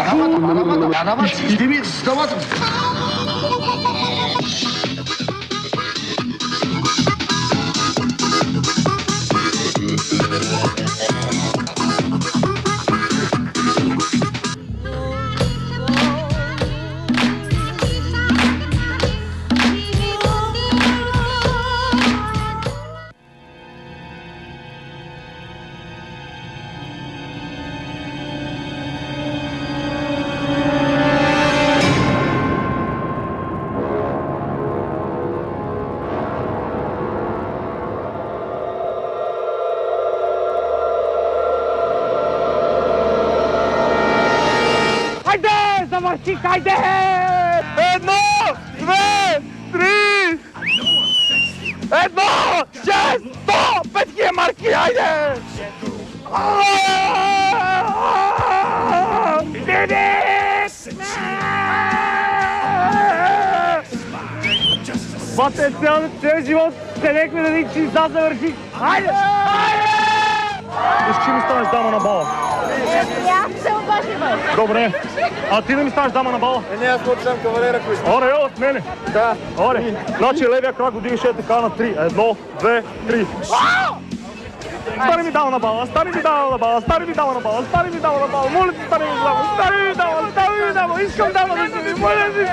Арабата, ще ми стават. Завърши, хайде! 1, 2, 3! 1, 6, 100! 5 марки, хайде! Бате, цял живот седехме да видим, че изда завърши. Хайде! С чи ми станеш дама на бала? Аз се обаживам. Добре. А ти да ми станеш дама на бала? Не, аз мълчам кавалера, кой сте. Оре, от мене. Да. Оре. Значи левия крак го дигаш така на 3. 1, 2, 3. Стани ми дама на бала, стани ми дама на бала, стани ми дама на бала, стани ми дама на бала. Моля ти, стани ми дама, стани ми дама, стани ми дама. Искам дама да си ми, моля ти,